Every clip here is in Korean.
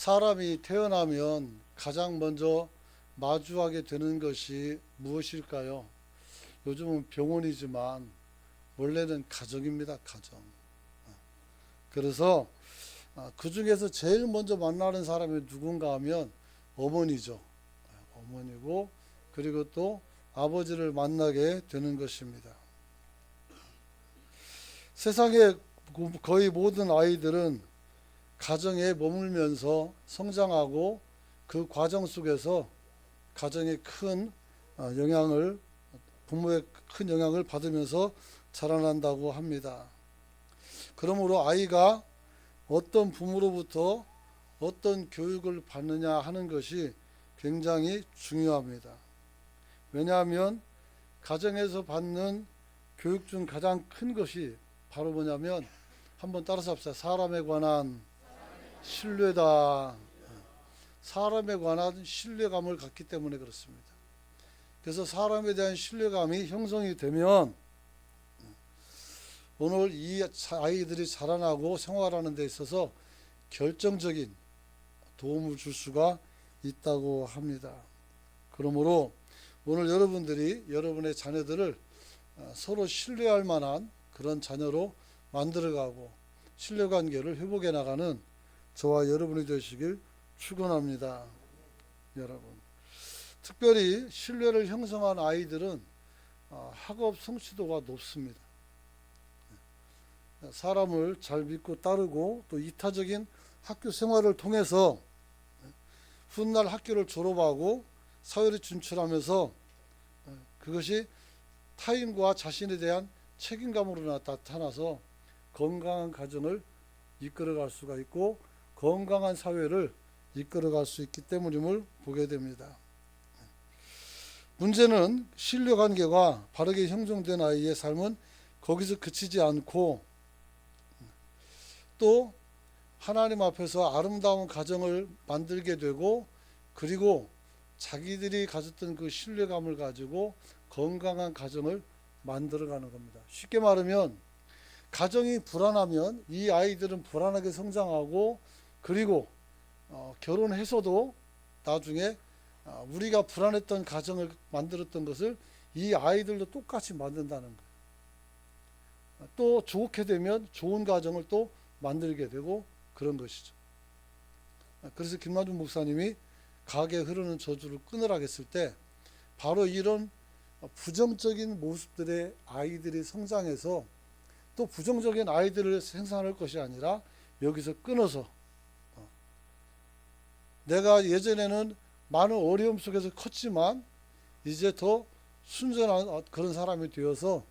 사람이 태어나면 가장 먼저 마주하게 되는 것이 무엇일까요? 요즘은 병원이지만 원래는 가정입니다. 가정. 그래서 그 중에서 제일 먼저 만나는 사람이 누군가 하면 어머니죠. 어머니고, 그리고 또 아버지를 만나게 되는 것입니다. 세상의 거의 모든 아이들은 가정에 머물면서 성장하고 그 과정 속에서 가정의 큰 영향을, 부모의 큰 영향을 받으면서 자라난다고 합니다. 그러므로 아이가 어떤 부모로부터 어떤 교육을 받느냐 하는 것이 굉장히 중요합니다. 왜냐하면 가정에서 받는 교육 중 가장 큰 것이 바로 뭐냐면, 한번 따라서 합시다. 사람에 관한 신뢰다. 사람에 관한 신뢰감을 갖기 때문에 그렇습니다. 그래서 사람에 대한 신뢰감이 형성이 되면 오늘 이 아이들이 자라나고 생활하는 데 있어서 결정적인 도움을 줄 수가 있다고 합니다. 그러므로 오늘 여러분들이 여러분의 자녀들을 서로 신뢰할 만한 그런 자녀로 만들어가고 신뢰관계를 회복해 나가는 저와 여러분이 되시길 축원합니다. 여러분, 특별히 신뢰를 형성한 아이들은 학업 성취도가 높습니다. 사람을 잘 믿고 따르고 또 이타적인 학교 생활을 통해서 훗날 학교를 졸업하고 사회를 진출하면서 그것이 타인과 자신에 대한 책임감으로 나타나서 건강한 가정을 이끌어갈 수가 있고 건강한 사회를 이끌어갈 수 있기 때문임을 보게 됩니다. 문제는 신뢰관계가 바르게 형성된 아이의 삶은 거기서 그치지 않고 또 하나님 앞에서 아름다운 가정을 만들게 되고, 그리고 자기들이 가졌던 그 신뢰감을 가지고 건강한 가정을 만들어가는 겁니다. 쉽게 말하면 가정이 불안하면 이 아이들은 불안하게 성장하고, 그리고 결혼해서도 나중에 우리가 불안했던 가정을 만들었던 것을 이 아이들도 똑같이 만든다는 거예요. 또 좋게 되면 좋은 가정을 또 만들게 되고 그런 것이죠. 그래서 김만준 목사님이 가게에 흐르는 저주를 끊으라 했을 때 바로 이런 부정적인 모습들의 아이들이 성장해서 또 부정적인 아이들을 생산할 것이 아니라 여기서 끊어서 내가 예전에는 많은 어려움 속에서 컸지만 이제 더 순전한 그런 사람이 되어서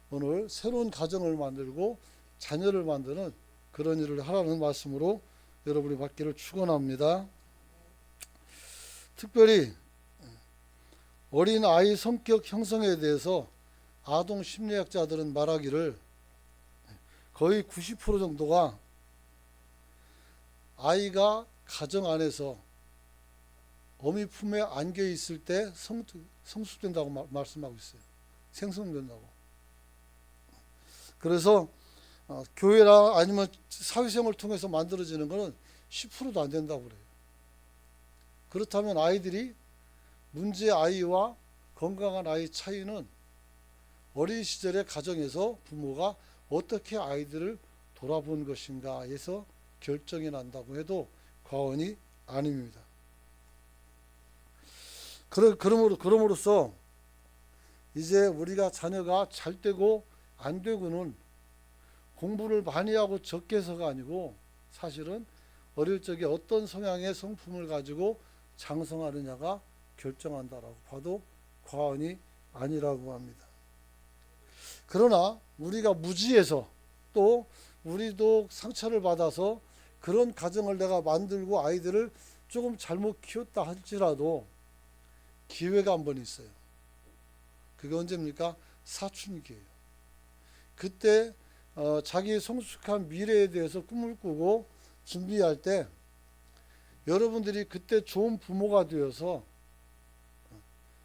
오늘 새로운 가정을 만들고 자녀를 만드는 그런 일을 하라는 말씀으로 여러분이 받기를 축원합니다. 특별히 어린 아이 성격 형성에 대해서 아동 심리학자들은 말하기를 거의 90% 정도가 아이가 가정 안에서 어미 품에 안겨 있을 때 성숙된다고 말씀하고 있어요. 생성된다고. 그래서 교회나 아니면 사회생활을 통해서 만들어지는 것은 10%도 안 된다고 그래요. 그렇다면 아이들이 문제 아이와 건강한 아이 차이는 어린 시절의 가정에서 부모가 어떻게 아이들을 돌아본 것인가에서 결정이 난다고 해도 과언이 아닙니다. 그럼으로써 이제 우리가 자녀가 잘 되고 안 되고는 공부를 많이 하고 적게 해서가 아니고 사실은 어릴 적에 어떤 성향의 성품을 가지고 장성하느냐가 결정한다라고 봐도 과언이 아니라고 합니다. 그러나 우리가 무지해서 또 우리도 상처를 받아서 그런 가정을 내가 만들고 아이들을 조금 잘못 키웠다 할지라도 기회가 한 번 있어요. 그게 언제입니까? 사춘기예요. 그때 자기의 성숙한 미래에 대해서 꿈을 꾸고 준비할 때 여러분들이 그때 좋은 부모가 되어서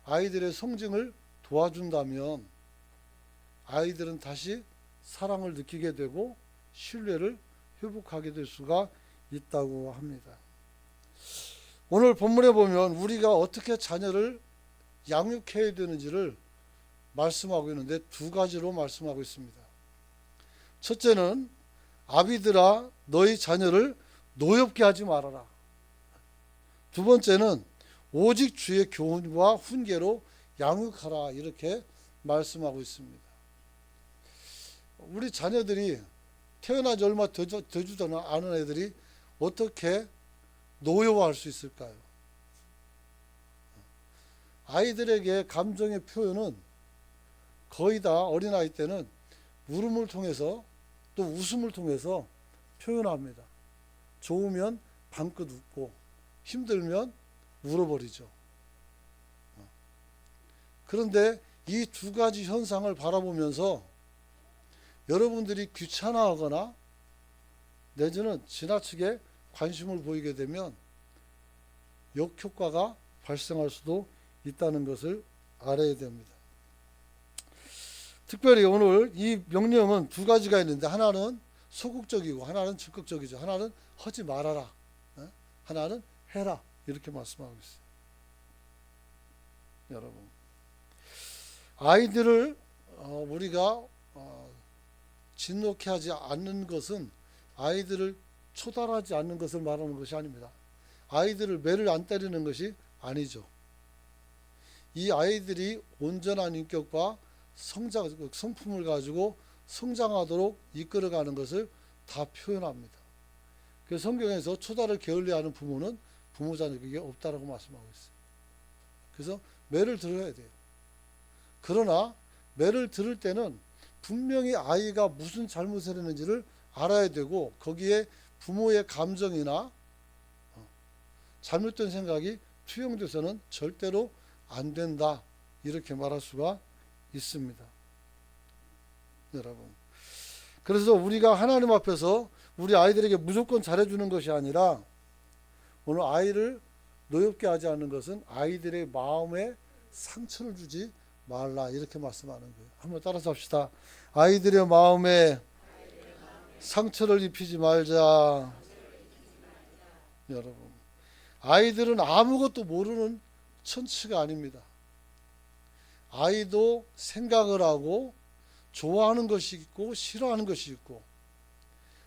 아이들의 성장을 도와준다면 아이들은 다시 사랑을 느끼게 되고 신뢰를 회복하게 될 수가 있다고 합니다. 오늘 본문에 보면 우리가 어떻게 자녀를 양육해야 되는지를 말씀하고 있는데 두 가지로 말씀하고 있습니다. 첫째는 아비들아 너희 자녀를 노엽게 하지 말아라. 두 번째는 오직 주의 교훈과 훈계로 양육하라. 이렇게 말씀하고 있습니다. 우리 자녀들이 태어나지 얼마 되지도 않은 애들이 어떻게 노여워할 수 있을까요? 아이들에게 감정의 표현은 거의 다 어린아이 때는 울음을 통해서 또 웃음을 통해서 표현합니다. 좋으면 방긋 웃고 힘들면 울어버리죠. 그런데 이 두 가지 현상을 바라보면서 여러분들이 귀찮아하거나 내지는 지나치게 관심을 보이게 되면 역효과가 발생할 수도 있다는 것을 알아야 됩니다. 특별히 오늘 이 명령은 두 가지가 있는데 하나는 소극적이고 하나는 적극적이죠. 하나는 하지 말아라. 하나는 해라. 이렇게 말씀하고 있어요. 여러분, 아이들을 우리가 진노케 하지 않는 것은 아이들을 초달하지 않는 것을 말하는 것이 아닙니다. 아이들을 매를 안 때리는 것이 아니죠. 이 아이들이 온전한 인격과 성품을 가지고 성장하도록 이끌어가는 것을 다 표현합니다. 그래서 성경에서 초달을 게을리하는 부모는 부모 자녀에게 없다라고 말씀하고 있어요. 그래서 매를 들어야 돼요. 그러나 매를 들을 때는 분명히 아이가 무슨 잘못을 했는지를 알아야 되고 거기에 부모의 감정이나 잘못된 생각이 투영돼서는 절대로 안 된다. 이렇게 말할 수가 있습니다. 여러분. 그래서 우리가 하나님 앞에서 우리 아이들에게 무조건 잘해주는 것이 아니라 오늘 아이를 노엽게 하지 않는 것은 아이들의 마음에 상처를 주지 말라. 이렇게 말씀하는 거예요. 한번 따라서 합시다. 아이들의 마음에 상처를 입히지 말자. 여러분, 아이들은 아무것도 모르는 천치가 아닙니다. 아이도 생각을 하고 좋아하는 것이 있고 싫어하는 것이 있고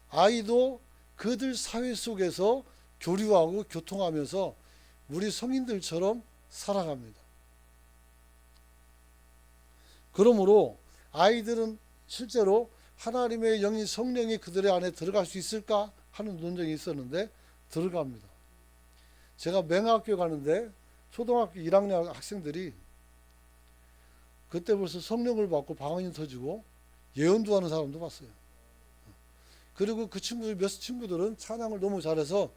아이도 그들 사회 속에서 교류하고 교통하면서 우리 성인들처럼 살아갑니다. 그러므로 아이들은 실제로 하나님의 영이 성령이 그들의 안에 들어갈 수 있을까 하는 논쟁이 있었는데 들어갑니다. 제가 맹학교 가는데 초등학교 1학년 학생들이 그때 벌써 성령을 받고 방언이 터지고 예언도 하는 사람도 봤어요. 그리고 그 친구들 몇 친구들은 찬양을 너무 잘해서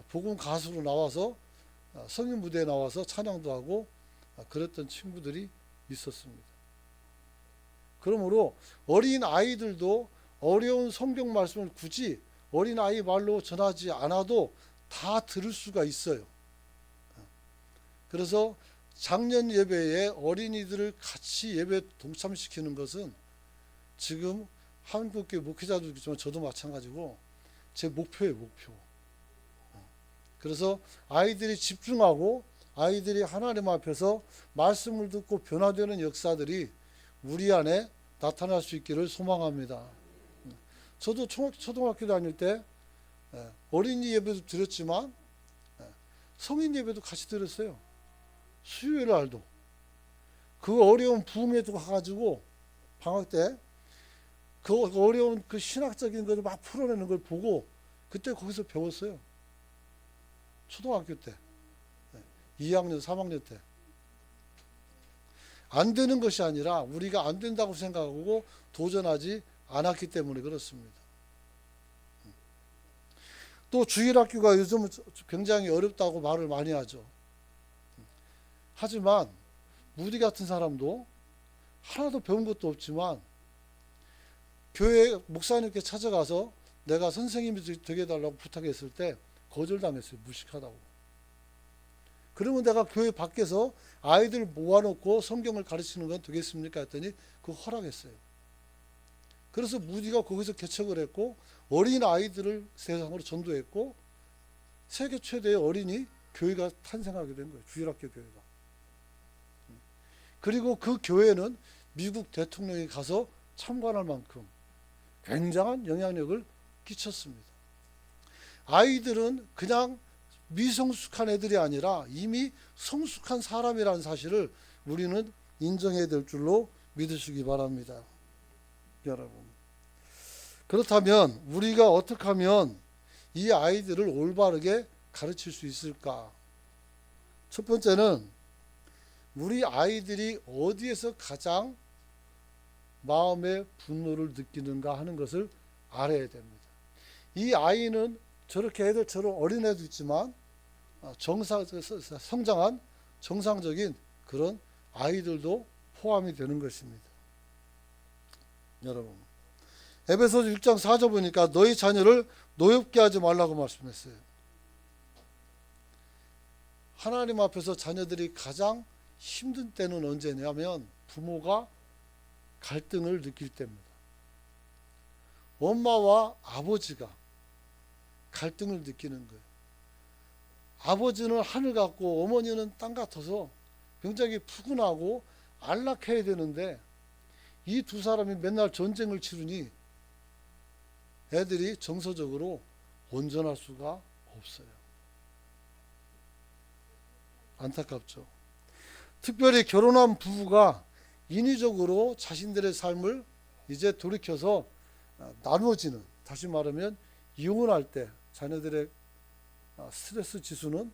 복음 가수로 나와서 성인 무대에 나와서 찬양도 하고 그랬던 친구들이 있었습니다. 그러므로 어린 아이들도 어려운 성경 말씀을 굳이 어린 아이 말로 전하지 않아도 다 들을 수가 있어요. 그래서 작년 예배에 어린이들을 같이 예배 동참시키는 것은 지금 한국교회 목회자도 있지만 저도 마찬가지고 제 목표예요, 목표. 그래서 아이들이 집중하고 아이들이 하나님 앞에서 말씀을 듣고 변화되는 역사들이 우리 안에 나타날 수 있기를 소망합니다. 저도 초등학교 다닐 때 어린이 예배도 드렸지만 성인 예배도 같이 드렸어요. 수요일 날도 그 어려운 부흥회도 가가지고 방학 때 그 어려운 그 신학적인 것을 막 풀어내는 걸 보고 그때 거기서 배웠어요. 초등학교 때 2학년 3학년 때 안 되는 것이 아니라 우리가 안 된다고 생각하고 도전하지 않았기 때문에 그렇습니다. 또 주일학교가 요즘 굉장히 어렵다고 말을 많이 하죠. 하지만 무디 같은 사람도 하나도 배운 것도 없지만 교회 목사님께 찾아가서 내가 선생님이 되게 해달라고 부탁했을 때 거절당했어요. 무식하다고. 그러면 내가 교회 밖에서 아이들 모아놓고 성경을 가르치는 건 되겠습니까? 했더니 그거 허락했어요. 그래서 무디가 거기서 개척을 했고 어린 아이들을 세상으로 전도했고 세계 최대의 어린이 교회가 탄생하게 된 거예요. 주일학교 교회가. 그리고 그 교회는 미국 대통령이 가서 참관할 만큼 굉장한 영향력을 끼쳤습니다. 아이들은 그냥 미성숙한 애들이 아니라 이미 성숙한 사람이라는 사실을 우리는 인정해야 될 줄로 믿으시기 바랍니다. 여러분. 그렇다면 우리가 어떻게 하면 이 아이들을 올바르게 가르칠 수 있을까? 첫 번째는 우리 아이들이 어디에서 가장 마음의 분노를 느끼는가 하는 것을 알아야 됩니다. 이 아이는 저렇게 애들처럼 어린애도 있지만 성장한 정상적인 그런 아이들도 포함이 되는 것입니다. 여러분, 에베소서 6장 4절 보니까 너희 자녀를 노엽게 하지 말라고 말씀했어요. 하나님 앞에서 자녀들이 가장 힘든 때는 언제냐면 부모가 갈등을 느낄 때입니다. 엄마와 아버지가 갈등을 느끼는 거예요. 아버지는 하늘 같고 어머니는 땅 같아서 굉장히 푸근하고 안락해야 되는데 이 두 사람이 맨날 전쟁을 치르니 애들이 정서적으로 온전할 수가 없어요. 안타깝죠. 특별히 결혼한 부부가 인위적으로 자신들의 삶을 이제 돌이켜서 나누어지는, 다시 말하면 이혼할 때 자녀들의 스트레스 지수는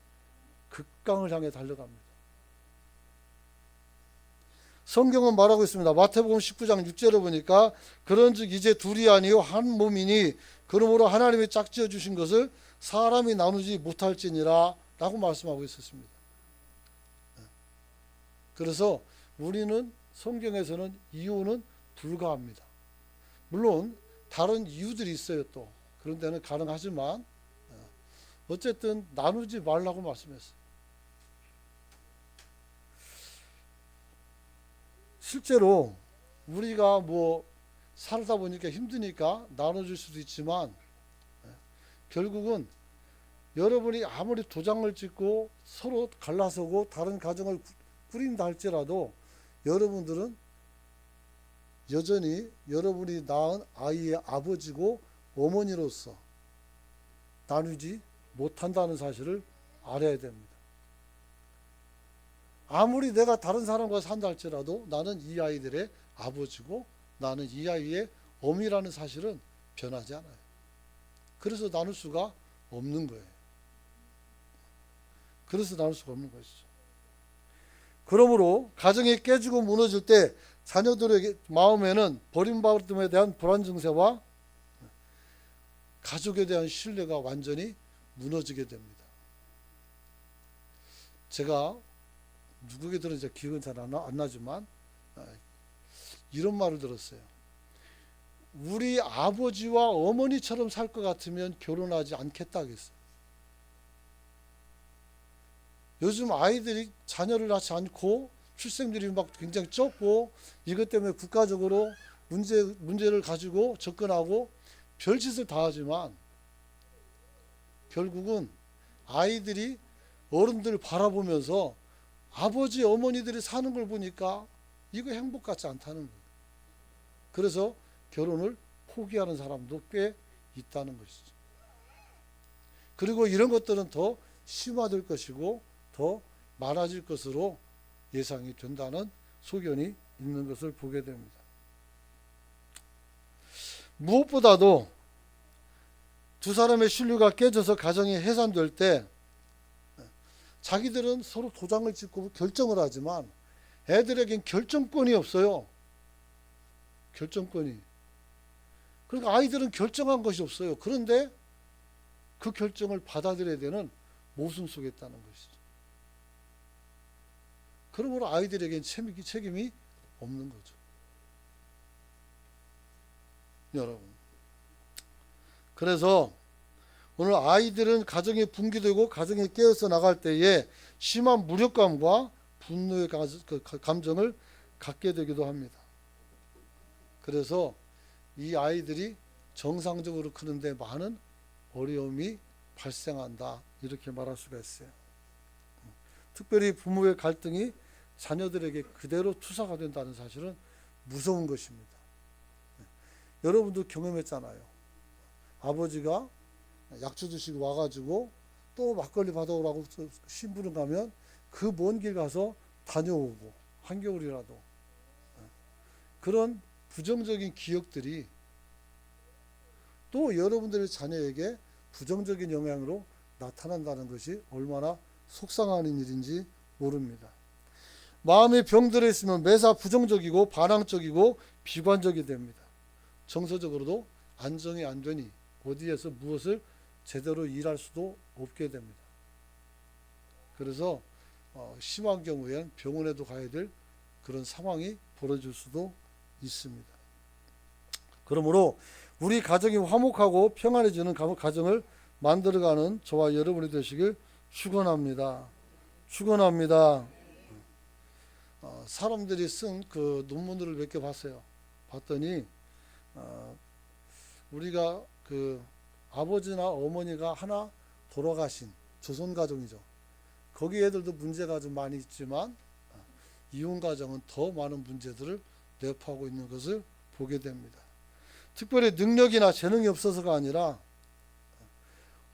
극강을 향해 달려갑니다. 성경은 말하고 있습니다. 마태복음 19장 6절에 보니까 그런즉 이제 둘이 아니요 한 몸이니 그러므로 하나님이 짝지어 주신 것을 사람이 나누지 못할지니라 라고 말씀하고 있었습니다. 그래서 우리는 성경에서는 이혼은 불가합니다. 물론 다른 이유들이 있어요. 또 그런 데는 가능하지만 어쨌든 나누지 말라고 말씀했어요. 실제로 우리가 살다 보니까 힘드니까 나눠줄 수도 있지만 결국은 여러분이 아무리 도장을 찍고 서로 갈라서고 다른 가정을 꾸린다 할지라도 여러분들은 여전히 여러분이 낳은 아이의 아버지고 어머니로서 나누지 못한다는 사실을 알아야 됩니다. 아무리 내가 다른 사람과 산다 할지라도 나는 이 아이들의 아버지고 나는 이 아이의 어미라는 사실은 변하지 않아요. 그래서 나눌 수가 없는 거예요. 그래서 나눌 수가 없는 것이죠. 그러므로 가정이 깨지고 무너질 때 자녀들의 마음에는 버림받음에 대한 불안 증세와 가족에 대한 신뢰가 완전히 무너지게 됩니다. 제가 누구에게 들은지 기억은 잘 안 나지만 이런 말을 들었어요. 우리 아버지와 어머니처럼 살 것 같으면 결혼하지 않겠다 하겠어요. 요즘 아이들이 자녀를 낳지 않고 출생률이 막 굉장히 적고 이것 때문에 국가적으로 문제를 가지고 접근하고 별짓을 다 하지만 결국은 아이들이 어른들을 바라보면서 아버지 어머니들이 사는 걸 보니까 이거 행복 같지 않다는 거예요. 그래서 결혼을 포기하는 사람도 꽤 있다는 것이죠. 그리고 이런 것들은 더 심화될 것이고 더 많아질 것으로 예상이 된다는 소견이 있는 것을 보게 됩니다. 무엇보다도 두 사람의 신뢰가 깨져서 가정이 해산될 때 자기들은 서로 도장을 찍고 결정을 하지만 애들에겐 결정권이 없어요. 결정권이. 그러니까 아이들은 결정한 것이 없어요. 그런데 그 결정을 받아들여야 되는 모순 속에 있다는 것이죠. 그러므로 아이들에겐 책임이 없는 거죠. 여러분. 그래서 오늘 아이들은 가정이 붕괴되고 가정이 깨어서 나갈 때에 심한 무력감과 분노의 감정을 갖게 되기도 합니다. 그래서 이 아이들이 정상적으로 크는데 많은 어려움이 발생한다. 이렇게 말할 수가 있어요. 특별히 부모의 갈등이 자녀들에게 그대로 투사가 된다는 사실은 무서운 것입니다. 여러분도 경험했잖아요. 아버지가 약주 드시고 와가지고 또 막걸리 받아오라고 심부름 가면 그 먼 길 가서 다녀오고 한겨울이라도 그런 부정적인 기억들이 또 여러분들의 자녀에게 부정적인 영향으로 나타난다는 것이 얼마나 속상하는 일인지 모릅니다. 마음의 병들어 있으면 매사 부정적이고 반항적이고 비관적이 됩니다. 정서적으로도 안정이 안 되니 어디에서 무엇을 제대로 일할 수도 없게 됩니다. 그래서 심한 경우엔 병원에도 가야 될 그런 상황이 벌어질 수도 있습니다. 그러므로 우리 가정이 화목하고 평안해지는 가정을 만들어가는 저와 여러분이 되시길 축원합니다. 축원합니다. 사람들이 쓴 그 논문들을 몇 개 봤어요. 봤더니 우리가 그 아버지나 어머니가 하나 돌아가신 조선 가정이죠. 거기 애들도 문제가 좀 많이 있지만 이혼 가정은 더 많은 문제들을 내포하고 있는 것을 보게 됩니다. 특별히 능력이나 재능이 없어서가 아니라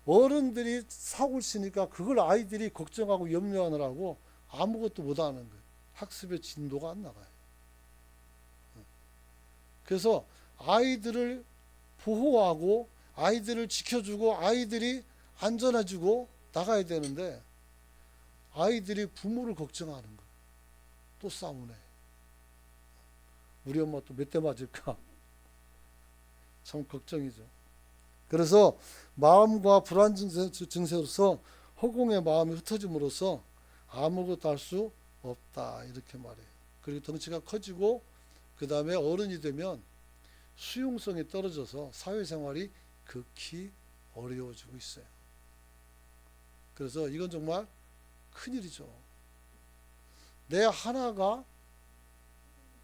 어른들이 사고를 치니까 그걸 아이들이 걱정하고 염려하느라고 아무것도 못하는 거예요. 학습의 진도가 안 나가요. 그래서 아이들을 보호하고 아이들을 지켜주고 아이들이 안전해지고 나가야 되는데 아이들이 부모를 걱정하는 거예요. 또 싸우네. 우리 엄마 또 몇 대 맞을까? 참 걱정이죠. 그래서 마음과 불안 증세로서 허공의 마음이 흩어짐으로써 아무것도 할 수 없다 이렇게 말해요. 그리고 덩치가 커지고 그 다음에 어른이 되면 수용성이 떨어져서 사회생활이 극히 어려워지고 있어요. 그래서 이건 정말 큰일이죠. 내 하나가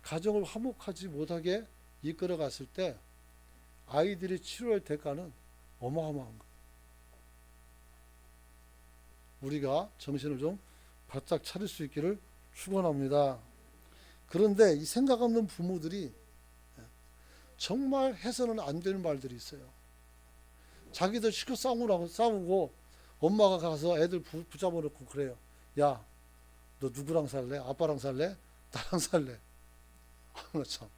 가정을 화목하지 못하게 이끌어 갔을 때 아이들이 치료할 대가는 어마어마한 거예요. 우리가 정신을 좀 바짝 차릴 수 있기를 축원합니다. 그런데 이 생각 없는 부모들이 정말 해서는 안 되는 말들이 있어요. 자기들 시켜 싸우고 엄마가 가서 애들 붙잡아 놓고 그래요. 야, 너 누구랑 살래? 아빠랑 살래? 나랑 살래? 참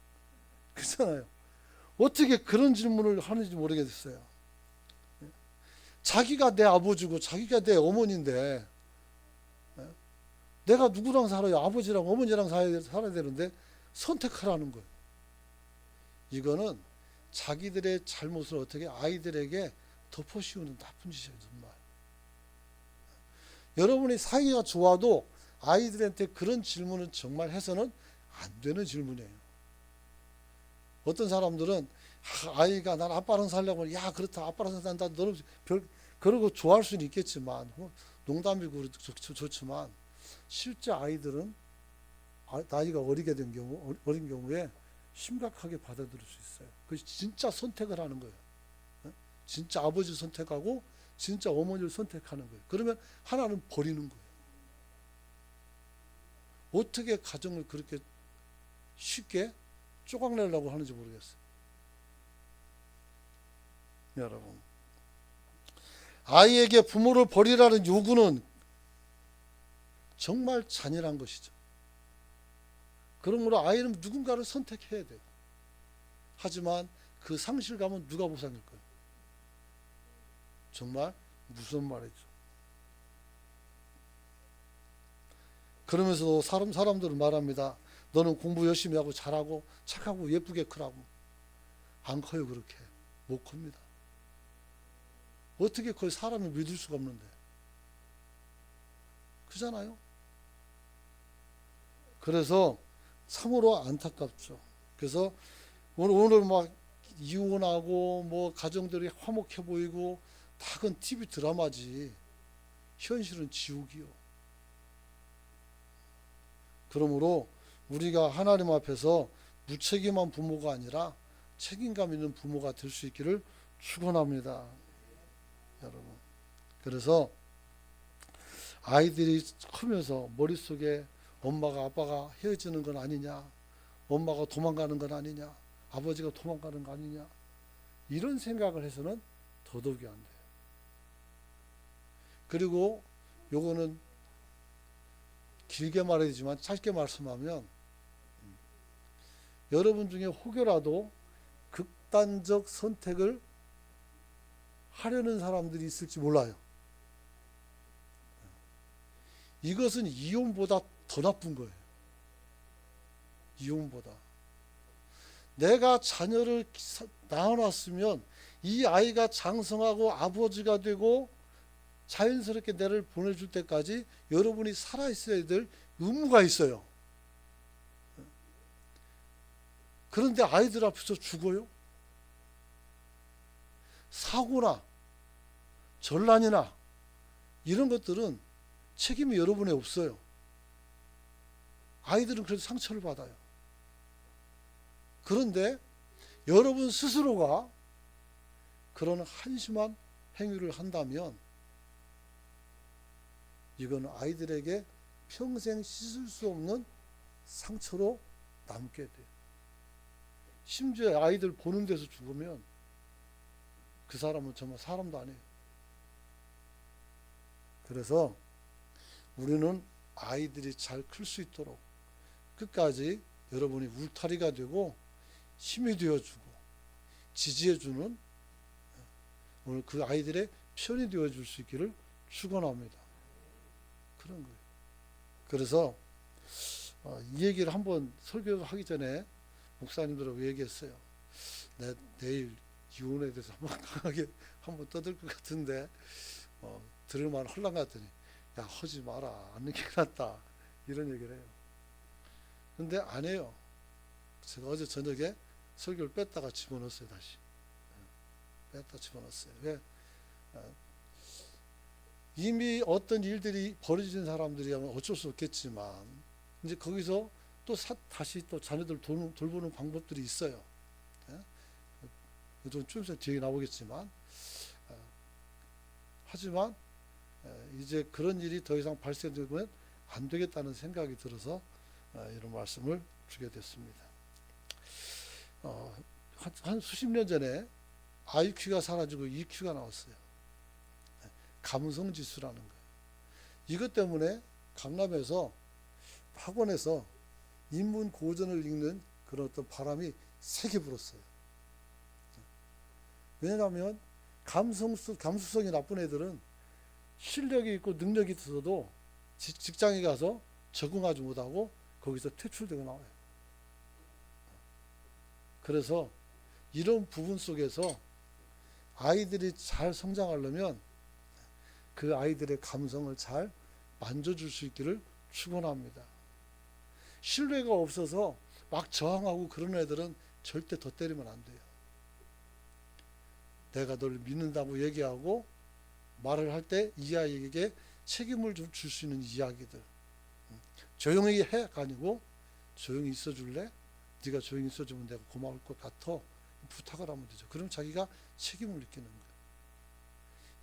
그렇잖아요. 어떻게 그런 질문을 하는지 모르겠어요. 자기가 내 아버지고 자기가 내 어머니인데 내가 누구랑 살아요? 아버지랑 어머니랑 살아야 되는데 선택하라는 거예요. 이거는 자기들의 잘못을 어떻게 아이들에게 덮어씌우는 나쁜 짓이에요. 정말. 여러분이 사이가 좋아도 아이들한테 그런 질문은 정말 해서는 안 되는 질문이에요. 어떤 사람들은 아이가 난 아빠랑 살려고 야 그렇다 아빠랑 산다 너는 그러고 좋아할 수는 있겠지만 농담이고 좋지만 실제 아이들은 나이가 어린 경우에 심각하게 받아들일 수 있어요. 그래서 진짜 선택을 하는 거예요. 진짜 아버지를 선택하고 진짜 어머니를 선택하는 거예요. 그러면 하나는 버리는 거예요. 어떻게 가정을 그렇게 쉽게 쪼각내려고 하는지 모르겠어요. 여러분, 아이에게 부모를 버리라는 요구는 정말 잔인한 것이죠. 그러므로 아이는 누군가를 선택해야 돼요. 하지만 그 상실감은 누가 보상할 거예요? 정말 무슨 말이죠. 그러면서도 사람들은 말합니다. 너는 공부 열심히 하고 잘하고 착하고 예쁘게 크라고. 안 커요. 그렇게 못 큽니다. 어떻게 그 사람을 믿을 수가 없는데 그잖아요. 그래서 참으로 안타깝죠. 그래서 오늘 막 이혼하고 뭐 가정들이 화목해 보이고 다 그건 TV 드라마지 현실은 지옥이요. 그러므로 우리가 하나님 앞에서 무책임한 부모가 아니라 책임감 있는 부모가 될 수 있기를 축원합니다. 여러분, 그래서 아이들이 크면서 머릿속에 엄마가 아빠가 헤어지는 건 아니냐, 엄마가 도망가는 건 아니냐, 아버지가 도망가는 거 아니냐, 이런 생각을 해서는 더더욱이 안 돼요. 그리고 요거는 길게 말하지만 짧게 말씀하면, 여러분 중에 혹여라도 극단적 선택을 하려는 사람들이 있을지 몰라요. 이것은 이혼보다 더 나쁜 거예요. 이혼보다. 내가 자녀를 낳아놨으면 이 아이가 장성하고 아버지가 되고 자연스럽게 내를 보내줄 때까지 여러분이 살아있어야 될 의무가 있어요. 그런데 아이들 앞에서 죽어요? 사고나 전란이나 이런 것들은 책임이 여러분에 없어요. 아이들은 그래도 상처를 받아요. 그런데 여러분 스스로가 그런 한심한 행위를 한다면 이건 아이들에게 평생 씻을 수 없는 상처로 남게 돼요. 심지어 아이들 보는 데서 죽으면 그 사람은 정말 사람도 아니에요. 그래서 우리는 아이들이 잘 클 수 있도록 끝까지 여러분이 울타리가 되고 힘이 되어주고 지지해주는, 오늘 그 아이들의 편이 되어줄 수 있기를 축원합니다. 그런 거예요. 그래서 이 얘기를 한번 설교하기 전에 목사님들하고 얘기했어요. 내일 이혼에 대해서 한번 강하게 한번 떠들 것 같은데 들을만 헐랑 같더니 야 하지 마라, 않는 게 낫다, 이런 얘기를 해요. 근데 안 해요. 제가 어제 저녁에 설교를 뺐다가 집어넣었어요. 다시 뺐다 집어넣었어요. 왜? 이미 어떤 일들이 벌어진 사람들이라면 어쩔 수 없겠지만 이제 거기서 또 다시 또 자녀들 돌보는 방법들이 있어요. 좀 있으면 뒤에 나오겠지만, 하지만 이제 그런 일이 더 이상 발생되면 안 되겠다는 생각이 들어서 이런 말씀을 주게 됐습니다. 한 수십 년 전에 IQ가 사라지고 EQ가 나왔어요. 감성지수라는 거예요. 이것 때문에 강남에서 학원에서 인문 고전을 읽는 그런 어떤 바람이 세게 불었어요. 왜냐하면 감수성이 나쁜 애들은 실력이 있고 능력이 있어도 직장에 가서 적응하지 못하고 거기서 퇴출되고 나와요. 그래서 이런 부분 속에서 아이들이 잘 성장하려면 그 아이들의 감성을 잘 만져줄 수 있기를 축원합니다. 신뢰가 없어서 막 저항하고 그런 애들은 절대 더 때리면 안 돼요. 내가 널 믿는다고 얘기하고 말을 할 때 이 아이에게 책임을 좀 줄 수 있는 이야기들. 조용히 해가 아니고 조용히 있어줄래? 네가 조용히 있어주면 내가 고마울 것 같아. 부탁을 하면 되죠. 그럼 자기가 책임을 느끼는 거예요.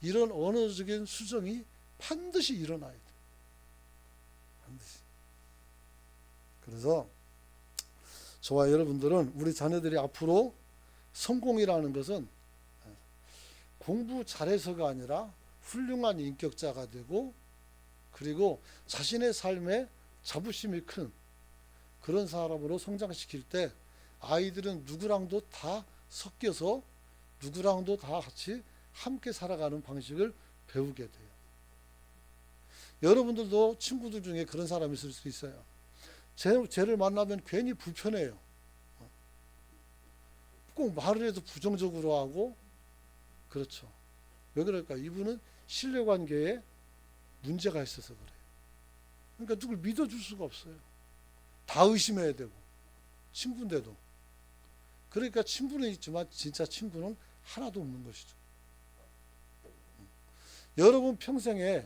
이런 언어적인 수정이 반드시 일어나야 돼요. 반드시. 그래서 저와 여러분들은 우리 자녀들이 앞으로 성공이라는 것은 공부 잘해서가 아니라 훌륭한 인격자가 되고, 그리고 자신의 삶에 자부심이 큰 그런 사람으로 성장시킬 때 아이들은 누구랑도 다 섞여서 누구랑도 다 같이 함께 살아가는 방식을 배우게 돼요. 여러분들도 친구들 중에 그런 사람이 있을 수 있어요. 쟤를 만나면 괜히 불편해요. 꼭 말을 해도 부정적으로 하고. 그렇죠. 왜 그럴까? 이분은 신뢰관계에 문제가 있어서 그래요. 그러니까 누굴 믿어줄 수가 없어요. 다 의심해야 되고, 친구인데도. 그러니까 친분은 있지만 진짜 친분은 하나도 없는 것이죠. 여러분 평생에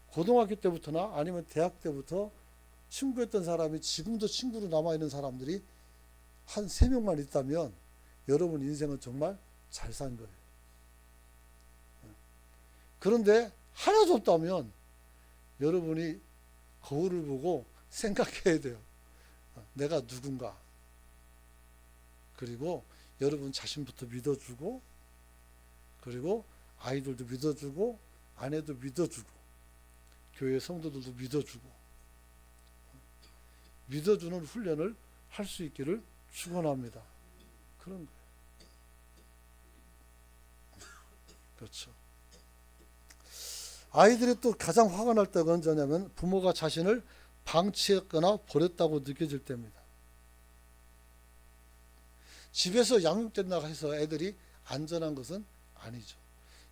고등학교 때부터나 아니면 대학 때부터 친구였던 사람이 지금도 친구로 남아있는 사람들이 한 3명만 있다면 여러분 인생은 정말 잘 산 거예요. 그런데 하나도 없다면 여러분이 거울을 보고 생각해야 돼요. 내가 누군가. 그리고 여러분 자신부터 믿어주고, 그리고 아이들도 믿어주고, 아내도 믿어주고, 교회 성도들도 믿어주고, 믿어주는 훈련을 할 수 있기를 축원합니다. 그런 거예요. 그렇죠. 아이들이 또 가장 화가 날 때가 언제냐면 부모가 자신을 방치했거나 버렸다고 느껴질 때입니다. 집에서 양육된다고 해서 애들이 안전한 것은 아니죠.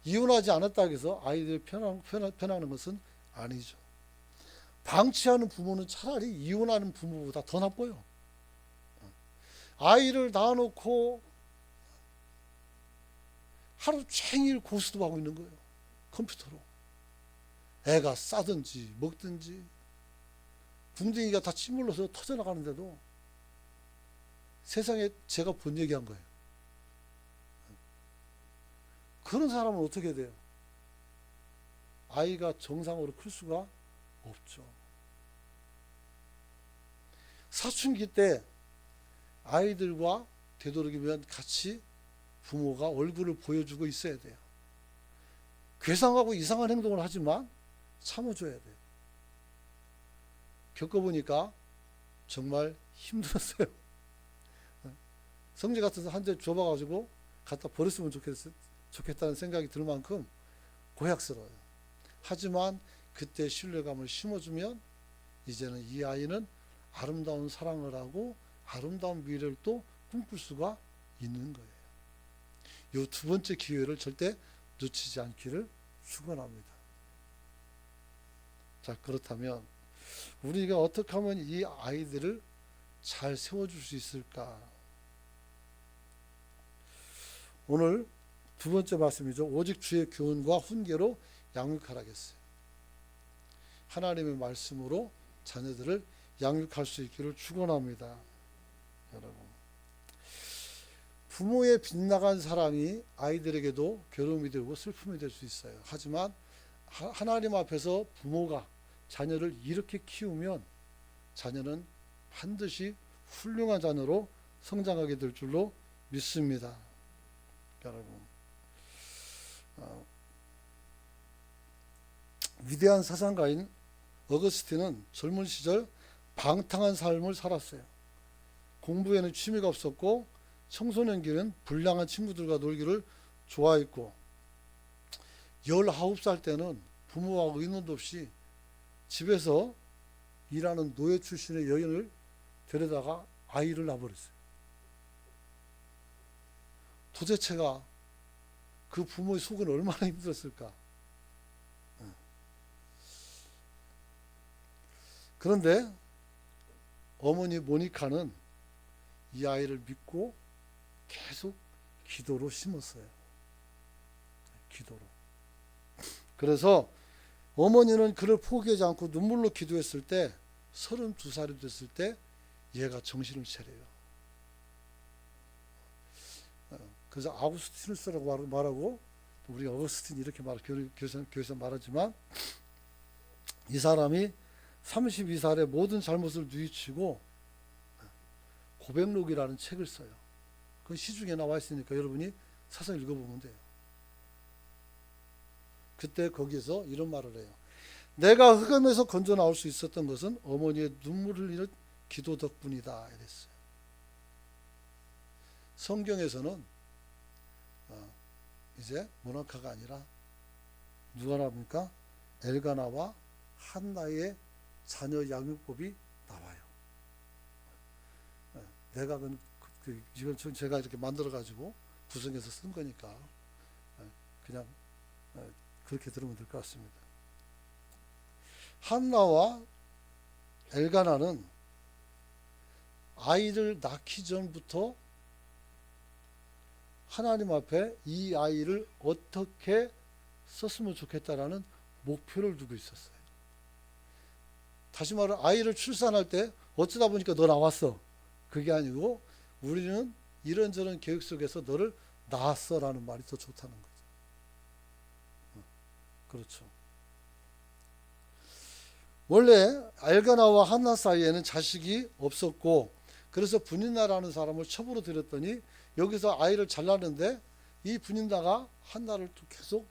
이혼하지 않았다고 해서 아이들이 편안한 것은 아니죠. 방치하는 부모는 차라리 이혼하는 부모보다 더 나빠요. 아이를 낳아놓고 하루 종일 고스톱하고 있는 거예요. 컴퓨터로. 애가 싸든지 먹든지 궁둥이가 다 침물러서 터져나가는데도 세상에 제가 본 얘기한 거예요. 그런 사람은 어떻게 돼요? 아이가 정상으로 클 수가 없죠. 사춘기 때 아이들과 되도록이면 같이 부모가 얼굴을 보여주고 있어야 돼요. 괴상하고 이상한 행동을 하지만 참아줘야 돼요. 겪어보니까 정말 힘들었어요. 성지 같은 한 대 줘봐가지고 갖다 버렸으면 좋겠다는 생각이 들 만큼 고약스러워요. 하지만 그때 신뢰감을 심어주면 이제는 이 아이는 아름다운 사랑을 하고 아름다운 미래를 또 꿈꿀 수가 있는 거예요. 이 두 번째 기회를 절대 놓치지 않기를 축원합니다. 자, 그렇다면 우리가 어떻게 하면 이 아이들을 잘 세워줄 수 있을까? 오늘 두 번째 말씀이죠. 오직 주의 교훈과 훈계로 양육하라겠어요. 하나님의 말씀으로 자녀들을 양육할 수 있기를 축원합니다. 여러분, 부모의 빗나간 사랑이 아이들에게도 괴로움이 되고 슬픔이 될 수 있어요. 하지만 하나님 앞에서 부모가 자녀를 이렇게 키우면 자녀는 반드시 훌륭한 자녀로 성장하게 될 줄로 믿습니다. 여러분, 위대한 사상가인 어거스틴은 젊은 시절 방탕한 삶을 살았어요. 공부에는 취미가 없었고 청소년기는 불량한 친구들과 놀기를 좋아했고 19살 때는 부모와 의논도 없이 집에서 일하는 노예 출신의 여인을 데려다가 아이를 낳아버렸어요. 도대체가 그 부모의 속은 얼마나 힘들었을까. 그런데 어머니 모니카는 이 아이를 믿고 계속 기도로 심었어요. 기도로. 그래서 어머니는 그를 포기하지 않고 눈물로 기도했을 때 32살이 됐을 때 얘가 정신을 차려요. 그래서 아우구스티누스라고 말하고 우리 어거스틴 이렇게 교회에서 말하지만 이 사람이 32살에 모든 잘못을 뉘우치고 고백록이라는 책을 써요. 그건 시중에 나와 있으니까 여러분이 사서 읽어보면 돼요. 그때 거기에서 이런 말을 해요. 내가 흑암에서 건져 나올 수 있었던 것은 어머니의 눈물을 흘리는 기도 덕분이다 이랬어요. 성경에서는 이제 모나카가 아니라 누가 나옵니까? 엘가나와 한나의 자녀 양육법이 나와요. 내가 이건 제가 이렇게 만들어 가지고 구성해서 쓴 거니까 그냥 그렇게 들으면 될 것 같습니다. 한나와 엘가나는 아이를 낳기 전부터 하나님 앞에 이 아이를 어떻게 썼으면 좋겠다라는 목표를 두고 있었어요. 다시 말해 아이를 출산할 때 어쩌다 보니까 너 나왔어. 그게 아니고 우리는 이런저런 계획 속에서 너를 낳았어라는 말이 더 좋다는 거죠. 그렇죠. 원래 엘가나와 한나 사이에는 자식이 없었고, 그래서 분인나라는 사람을 첩으로 들였더니 여기서 아이를 잘 낳는데, 이 분인나가 한나를 또 계속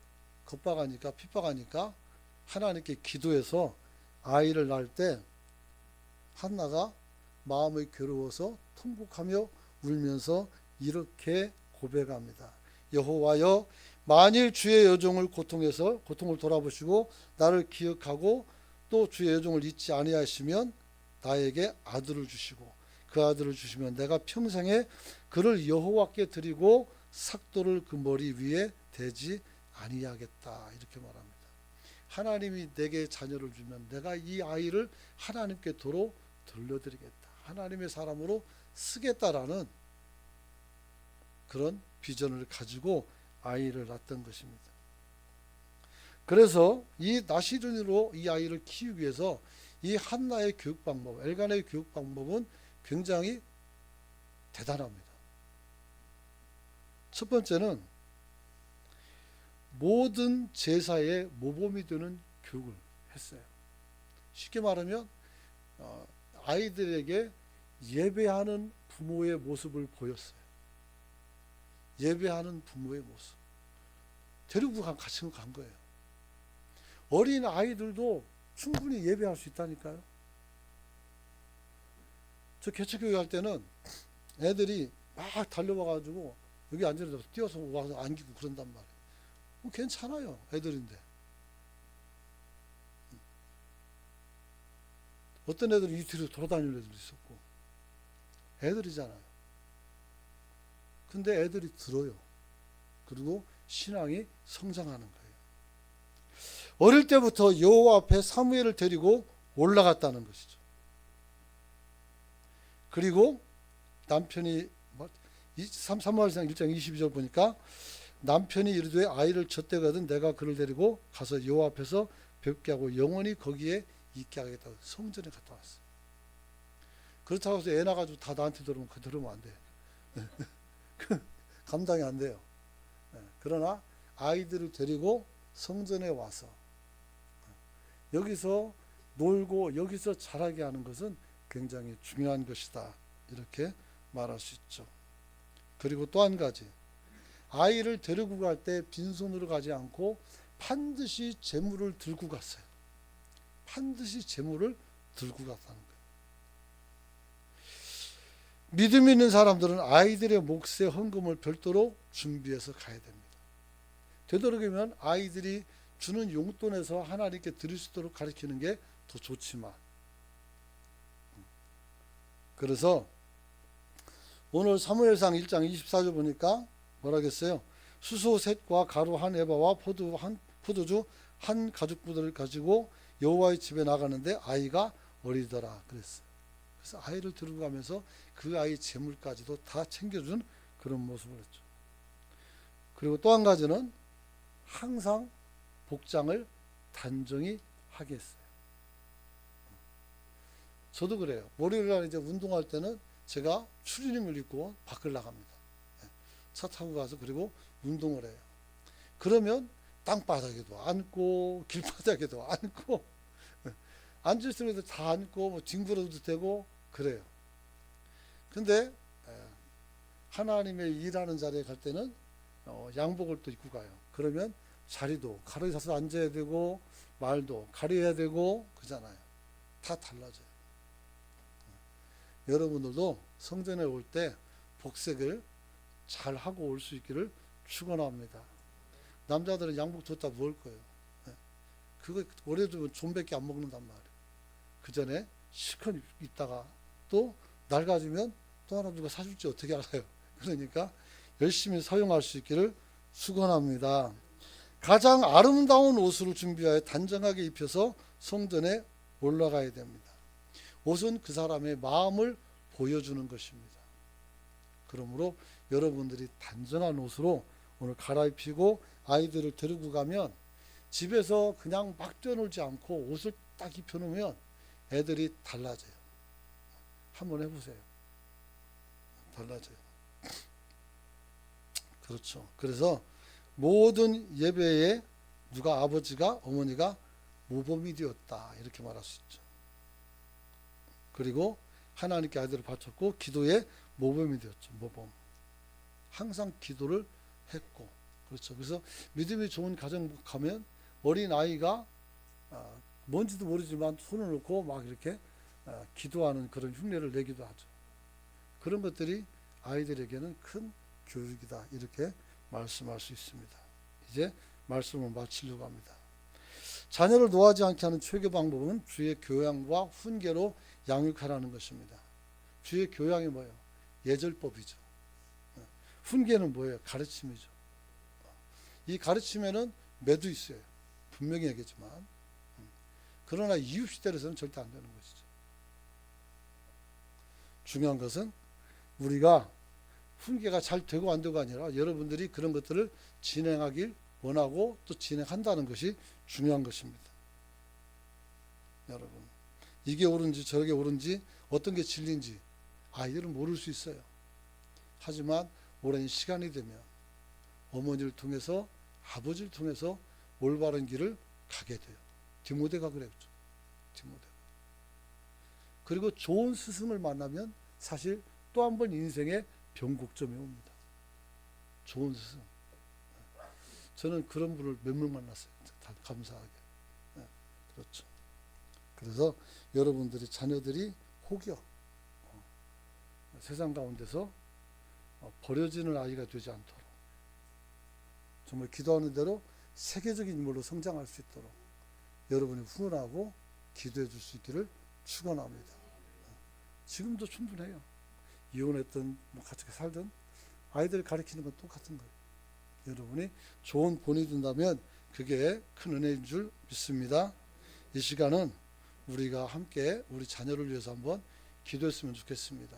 겁박하니까, 핍박하니까 하나님께 기도해서 아이를 낳을 때 한나가 마음이 괴로워서 통곡하며 울면서 이렇게 고백합니다. 여호와여, 만일 주의 여종을 고통을 돌아보시고 나를 기억하고 또 주의 여종을 잊지 아니하시면 나에게 아들을 주시고 그 아들을 주시면 내가 평생에 그를 여호와께 드리고 삭도를 그 머리 위에 대지 아니하겠다, 이렇게 말합니다. 하나님이 내게 자녀를 주면 내가 이 아이를 하나님께 도로 돌려드리겠다, 하나님의 사람으로 쓰겠다라는 그런 비전을 가지고 아이를 낳았던 것입니다. 그래서 이 나시린으로 이 아이를 키우기 위해서 이 한나의 교육 방법, 엘가나의 교육 방법은 굉장히 대단합니다. 첫 번째는 모든 제사의 모범이 되는 교육을 했어요. 쉽게 말하면 아이들에게 예배하는 부모의 모습을 보였어요. 예배하는 부모의 모습. 데리고 같이 간 거예요. 어린 아이들도 충분히 예배할 수 있다니까요. 저 개척교육 할 때는 애들이 막 달려와가지고 여기 앉아서 뛰어서 와서 안기고 그런단 말이에요. 뭐 괜찮아요, 애들인데. 어떤 애들은 이 뒤로 돌아다니는 애들도 있었고, 애들이잖아요. 근데 애들이 들어요. 그리고 신앙이 성장하는 거예요. 어릴 때부터 여호와 앞에 사무엘을 데리고 올라갔다는 것이죠. 그리고 남편이 사무엘상 1장 22절 보니까 남편이 이르되 아이를 젖대거든 내가 그를 데리고 가서 여호와 앞에서 뵙게 하고 영원히 거기에 있게 하겠다고 성전에 갔다 왔어요. 그렇다고 해서 애 낳아가지고 다 나한테 들으면 안 돼요. 감당이 안 돼요. 그러나 아이들을 데리고 성전에 와서 여기서 놀고 여기서 자라게 하는 것은 굉장히 중요한 것이다, 이렇게 말할 수 있죠. 그리고 또 한 가지, 아이를 데리고 갈 때 빈손으로 가지 않고 반드시 재물을 들고 갔어요. 반드시 재물을 들고 갔다는 거예요. 믿음 있는 사람들은 아이들의 몫의 헌금을 별도로 준비해서 가야 됩니다. 되도록이면 아이들이 주는 용돈에서 하나님께 드릴 수 있도록 가르치는 게 더 좋지만, 그래서 오늘 사무엘상 1장 24절 보니까 뭐라겠어요? 수소 셋과 가루 한 에바와 포도주 한 가죽부들을 가지고 여호와의 집에 나가는데 아이가 어리더라 그랬어요. 그래서 아이를 들고 가면서 그 아이 재물까지도 다 챙겨준 그런 모습을 했죠. 그리고 또 한 가지는 항상 복장을 단정히 하게 했어요. 저도 그래요. 월요일날 이제 운동할 때는 제가 추리닝을 입고 밖을 나갑니다. 차 타고 가서 그리고 운동을 해요. 그러면 땅바닥에도 앉고 길바닥에도 앉고 앉을 때도 다 앉고 뭐 뒹굴어도 되고 그래요. 근데 하나님의 일하는 자리에 갈 때는 양복을 또 입고 가요. 그러면 자리도 가려서 앉아야 되고 말도 가려야 되고 그잖아요. 다 달라져요. 여러분들도 성전에 올 때 복색을 잘 하고 올 수 있기를 축원합니다. 남자들은 양복 줬다 먹을 거예요. 그거 오래 두면 존밖에 안 먹는단 말이에요. 그 전에 실컷 입다가 또 낡아지면 또 하나 누가 사줄지 어떻게 알아요. 그러니까 열심히 사용할 수 있기를 축원합니다. 가장 아름다운 옷을 준비하여 단정하게 입혀서 성전에 올라가야 됩니다. 옷은 그 사람의 마음을 보여주는 것입니다. 그러므로 여러분들이 단정한 옷으로 오늘 갈아입히고 아이들을 데리고 가면 집에서 그냥 막 뛰어놀지 않고 옷을 딱 입혀놓으면 애들이 달라져요. 한번 해보세요. 달라져요. 그렇죠. 그래서 모든 예배의 누가 아버지가 어머니가 모범이 되었다 이렇게 말할 수 있죠. 그리고 하나님께 아이들을 바쳤고 기도의 모범이 되었죠. 모범. 항상 기도를 했고 그렇죠. 그래서 믿음이 좋은 가정 가면 어린 아이가 뭔지도 모르지만 손을 놓고 막 이렇게 기도하는 그런 흉내를 내기도 하죠. 그런 것들이 아이들에게는 큰 교육이다 이렇게 말씀할 수 있습니다. 이제 말씀을 마치려고 합니다. 자녀를 노하지 않게 하는 최고 방법은 주의 교양과 훈계로 양육하라는 것입니다. 주의 교양이 뭐예요? 예절법이죠. 훈계는 뭐예요? 가르침이죠. 이 가르침에는 매도 있어요. 분명히 얘기했지만 그러나 이웃시대로서는 절대 안 되는 것이죠. 중요한 것은 우리가 훈계가 잘 되고 안 되고가 아니라 여러분들이 그런 것들을 진행하길 원하고 또 진행한다는 것이 중요한 것입니다. 여러분 이게 옳은지 저게 옳은지 어떤 게 진리인지 아이들은 모를 수 있어요. 하지만 오랜 시간이 되면 어머니를 통해서 아버지를 통해서 올바른 길을 가게 돼요. 디모데가 그랬죠. 디모데가. 그리고 좋은 스승을 만나면 사실 또 한 번 인생의 변곡점이 옵니다. 좋은 스승. 저는 그런 분을 몇 명 만났어요. 감사하게. 그렇죠. 그래서 여러분들이 자녀들이 혹여 세상 가운데서 버려지는 아이가 되지 않도록 정말 기도하는 대로 세계적인 인물로 성장할 수 있도록 여러분이 후원하고 기도해 줄 수 있기를 축원합니다. 지금도 충분해요. 이혼했든 같이 살든 아이들 가르치는 건 똑같은 거예요. 여러분이 좋은 본이 된다면 그게 큰 은혜인 줄 믿습니다. 이 시간은 우리가 함께 우리 자녀를 위해서 한번 기도했으면 좋겠습니다.